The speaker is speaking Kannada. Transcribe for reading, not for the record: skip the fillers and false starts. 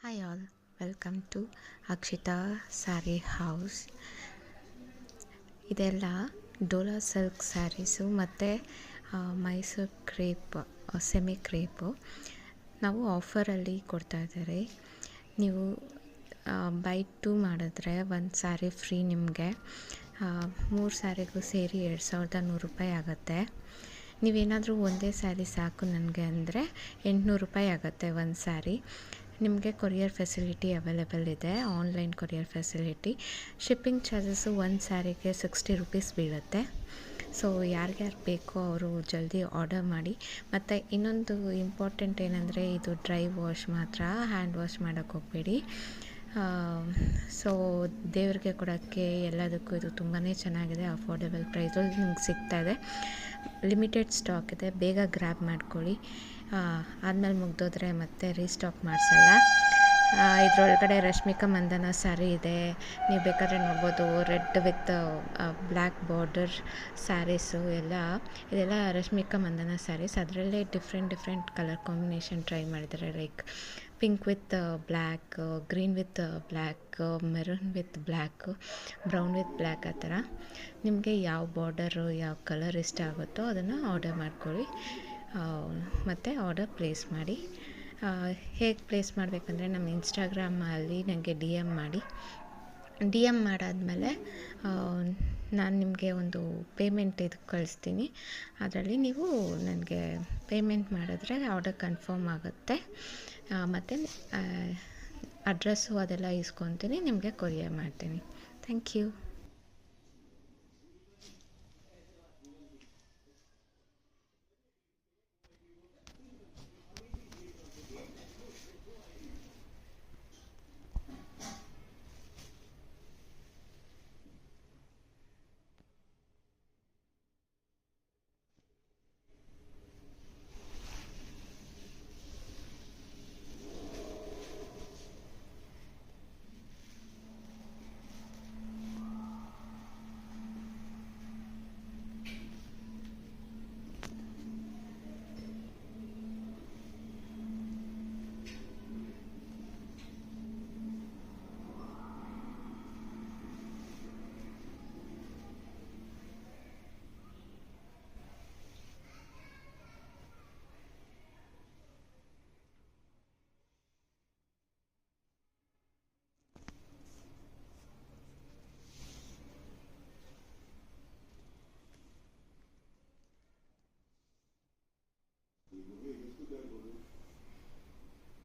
Hi all, welcome to Akshita Saree House. ಇದೆಲ್ಲ ಡೋಲಾ ಸಿಲ್ಕ್ ಸ್ಯಾರೀಸು ಮತ್ತು ಮೈಸೂರು ಕ್ರೇಪ್ ಸೆಮಿ ಕ್ರೇಪು ನಾವು ಆಫರಲ್ಲಿ ಕೊಡ್ತಾಯಿದ್ದಾರೆ. ನೀವು ಬೈ 2 ಮಾಡಿದ್ರೆ ಒಂದು ಸ್ಯಾರಿ ಫ್ರೀ ನಿಮಗೆ. 3 ಸ್ಯಾರಿಗೂ ಸೇರಿ 2100 ರೂಪಾಯಿ ಆಗುತ್ತೆ. ನೀವೇನಾದರೂ ಒಂದೇ ಸ್ಯಾರಿ ಸಾಕು ನನಗೆ ಅಂದರೆ 800 ರೂಪಾಯಿ ಆಗುತ್ತೆ ಒಂದು ಸ್ಯಾರಿ. ನಿಮಗೆ ಕೊರಿಯರ್ ಫೆಸಿಲಿಟಿ ಅವೈಲೇಬಲ್ ಇದೆ, online courier facility. Shipping charges ಒಂದು ಸ್ಯಾರಿಗೆ 60 ರೂಪೀಸ್ ಬೀಳುತ್ತೆ. ಸೊ ಯಾರ್ಯಾರು ಬೇಕೋ ಅವರು ಜಲ್ದಿ ಆರ್ಡರ್ ಮಾಡಿ. ಮತ್ತು ಇನ್ನೊಂದು ಇಂಪಾರ್ಟೆಂಟ್ ಏನಂದರೆ ಇದು ಡ್ರೈ ವಾಶ್ ಮಾತ್ರ, ಹ್ಯಾಂಡ್ ವಾಶ್ ಮಾಡೋಕ್ಕೆ ಹೋಗಬೇಡಿ. ಸೊ ದೇವ್ರಿಗೆ ಕೊಡೋಕ್ಕೆ ಎಲ್ಲದಕ್ಕೂ ಇದು ತುಂಬಾ ಚೆನ್ನಾಗಿದೆ. ಅಫೋರ್ಡೆಬಲ್ ಪ್ರೈಸಲ್ಲಿ ನಿಮ್ಗೆ ಸಿಗ್ತಾಯಿದೆ. ಲಿಮಿಟೆಡ್ ಸ್ಟಾಕ್ ಇದೆ, ಬೇಗ ಗ್ರ್ಯಾಬ್ ಮಾಡ್ಕೊಳ್ಳಿ. ಆದಮೇಲೆ ಮುಗ್ದೋದ್ರೆ ಮತ್ತೆ ರೀಸ್ಟಾಕ್ ಮಾಡಿಸಲ್ಲ. ಇದರೊಳಗಡೆ ರಶ್ಮಿಕಾ ಮಂದನ ಸ್ಯಾರಿ ಇದೆ, ನೀವು ಬೇಕಾದರೆ ನೋಡ್ಬೋದು. Red with black border sarees ಇದೆಲ್ಲ ರಶ್ಮಿಕಾ ಮಂದನ ಸ್ಯಾರೀಸ್. ಅದರಲ್ಲೇ ಡಿಫ್ರೆಂಟ್ ಕಲರ್ ಕಾಂಬಿನೇಷನ್ ಟ್ರೈ ಮಾಡಿದ್ದಾರೆ. Like pink with black, green with black, maroon with black, brown with black, ಆ ಥರ ನಿಮಗೆ ಯಾವ ಬಾರ್ಡರು ಯಾವ ಕಲರ್ ಇಷ್ಟ ಆಗುತ್ತೋ ಅದನ್ನು ಆರ್ಡರ್ ಮಾಡ್ಕೊಳ್ಳಿ. ಮತ್ತು ಆರ್ಡರ್ ಪ್ಲೇಸ್ ಮಾಡಿ. ಹೇಗೆ ಪ್ಲೇಸ್ ಮಾಡಬೇಕಂದ್ರೆ ನಮ್ಮ ಇನ್ಸ್ಟಾಗ್ರಾಮಲ್ಲಿ ನನಗೆ ಡಿ ಎಮ್ ಮಾಡಾದಮೇಲೆ ನಾನು ನಿಮಗೆ ಒಂದು ಪೇಮೆಂಟ್ ಇದು ಕಳಿಸ್ತೀನಿ. ಅದರಲ್ಲಿ ನೀವು ನನಗೆ ಪೇಮೆಂಟ್ ಮಾಡಿದ್ರೆ ಆರ್ಡರ್ ಕನ್ಫರ್ಮ್ ಆಗುತ್ತೆ. ಮತ್ತು ಅಡ್ರೆಸ್ಸು ಅದೆಲ್ಲ ಇಸ್ಕೊತೀನಿ, ನಿಮಗೆ ಕೊರಿಯರ್ ಮಾಡ್ತೀನಿ. Thank you.